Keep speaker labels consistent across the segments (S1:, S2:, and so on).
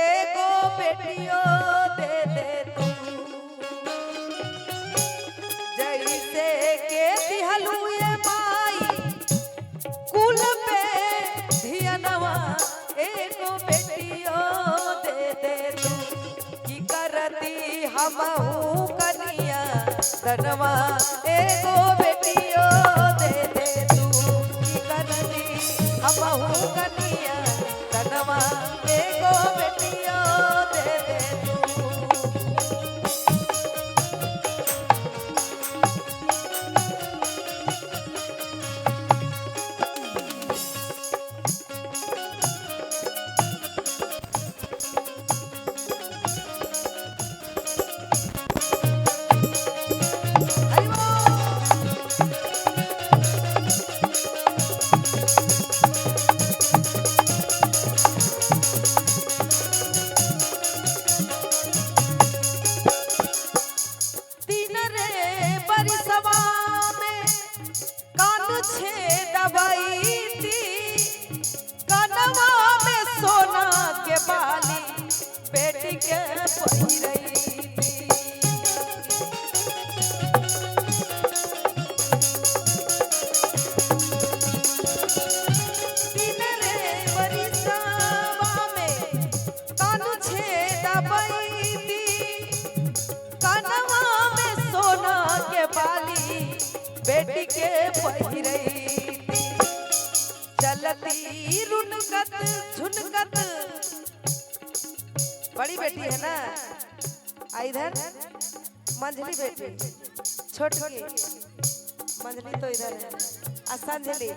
S1: एगो बेटियो दे दे तू जैसे के दिहलू ये माई कुल पे धियनवा एगो बेटियो दे दे तू की करती हमहू कनिया धनवा एगो बेटियो दे दे तू की करती हमहू कनिया धनवा एगो बेटियो दे दे तू। बेटी के पहिरई चलती रुनकत झुनकत बड़ी बेटी है ना इधर मंझली बेटी छोटी मंझली तो इधर है असंजली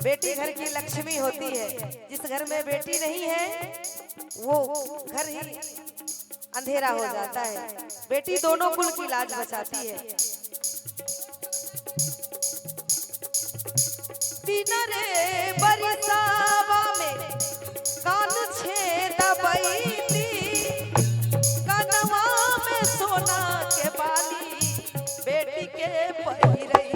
S1: बेटी घर की लक्ष्मी होती है। जिस घर में बेटी नहीं है वो घर ही अंधेरा हो जाता है। बेटी दोनों कुल की लाज बचाती है। रे बरसावा में कान छेद बैठी कनवा में सोना के बाली बेटी के पहिरई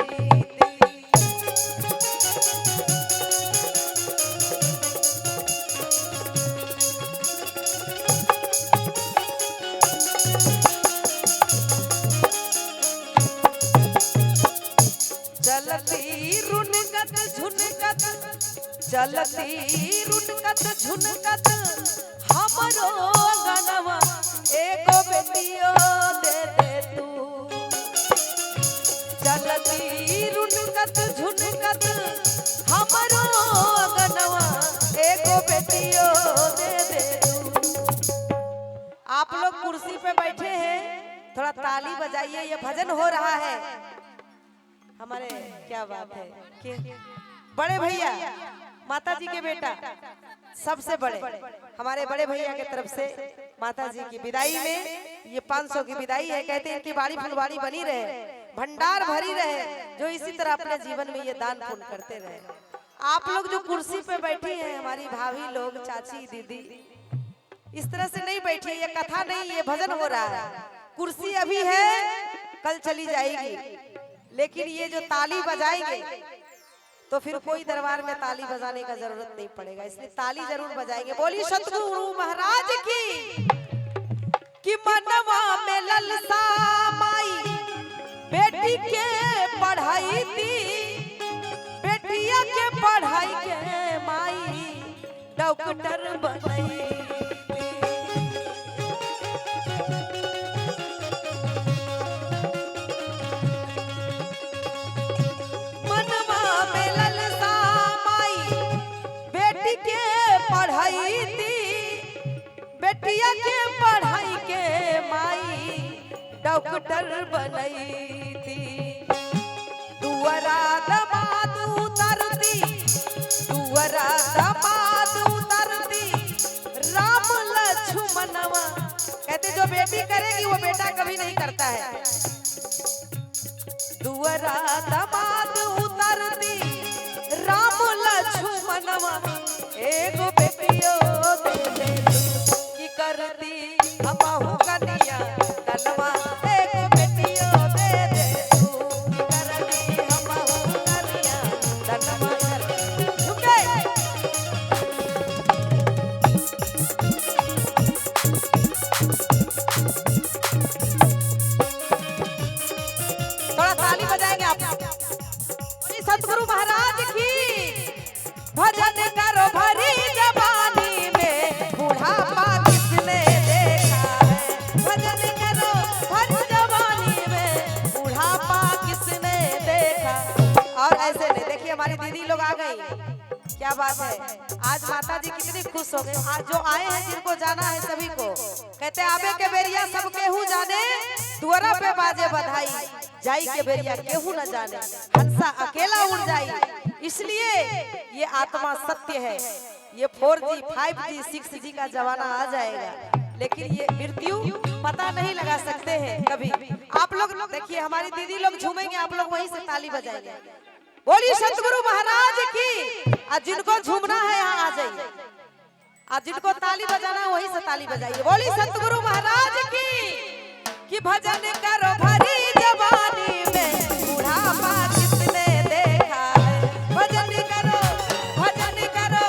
S1: चलती रुनकत झुनकत चलती रुनकत झुनकत हमरो गनवा एगो बेटियो दे दे तू चलती रुनकत झुनकत हमरो गनवा एगो बेटियो दे दे तू। आप लोग कुर्सी पे बैठे हैं थोड़ा ताली बजाइए ये भजन हो रहा है हमारे क्या बात है कि बड़े भैया माता जी के बेटा सबसे बड़े हमारे बड़े भैया के तरफ से माता जी की विदाई में ये 500 की विदाई है। कहते हैं कि बाड़ी फुलवाड़ी बनी रहे भंडार भरी रहे जो इसी तरह अपने जीवन में ये दान पुण्य करते रहे। आप लोग जो कुर्सी पे बैठी हैं हमारी भाभी लोग चाची दीदी इस तरह से नहीं बैठी है। ये कथा नहीं ये भजन हो रहा है। कुर्सी अभी है कल चली जाएगी लेकिन ये जो ताली बजाएंगे तो फिर कोई दरबार में ताली बजाने का जरूरत नहीं पड़ेगा इसलिए ताली जरूर बजाएंगे। बोली सतगुरु महाराज की कि मनवा में ललसा माई बेटी के पढ़ाई थी बेटिया के पढ़ाई के माई डॉक्टर बनाई बेटिया के पढ़ाई के माई डॉक्टर बनई थी। दुआरा दमाद उतरती दुआरा दमाद उतरती राम लक्ष्मणवा कहते जो बेटी करेगी वो बेटा कभी नहीं करता है। दुआरा दमाद उतरती राम लक्ष्मणवा एगो बेटियो दे दे की करती हमहू कनिया धनवा एगो बेटियो दे दे तू की करती हमहू कनिया धनवा झुके बात है। आज माता जी कितनी खुश हो गए। आज जो आए हैं जिनको जाना है सभी को कहते आबे के बेरिया सब केहू जाने, दुआरा पे बाजे बधाई, जाई के बेरिया केहू न जाने, हंसा अकेला उड़ जाई। इसलिए ये आत्मा सत्य है। ये 4G 5G 6G का जमाना आ जाएगा, लेकिन ये मृत्यु पता नहीं लगा सकते हैं कभी। आप लोग देखिए हमारी दीदी लोग झूमेंगे, आप लोग वहीं से ताली बजाएंगे। बोलिए सतगुरु महाराज की। आज जिनको झूमना है यहाँ आ जाइए, आज जिनको ताली बजाना है वहीं से ताली बजाइए। बोलिए सतगुरु महाराज की कि भजन करो भरी जवानी में, बुढ़ापा किसने देखा है। भजन करो भजन करो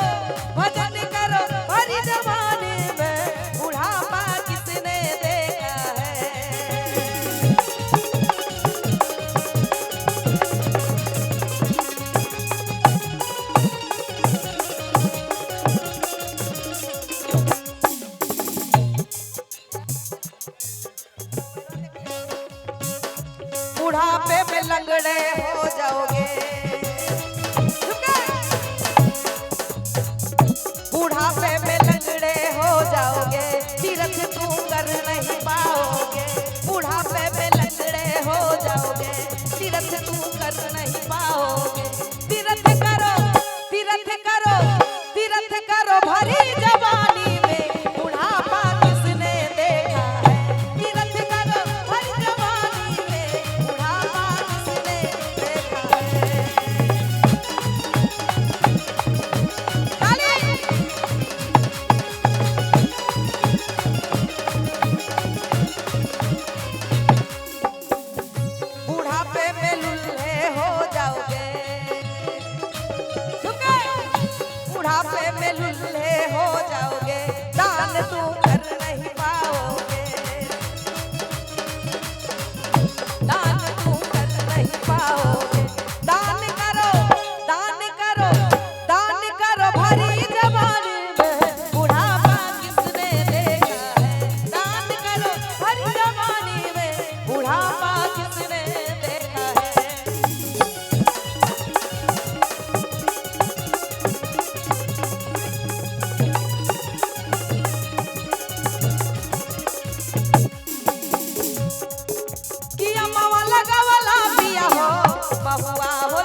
S1: भजन करो भरी जवानी में, बुढ़ापा किसने देखा है। बुढ़ापे में लंगड़े हो जाओगे,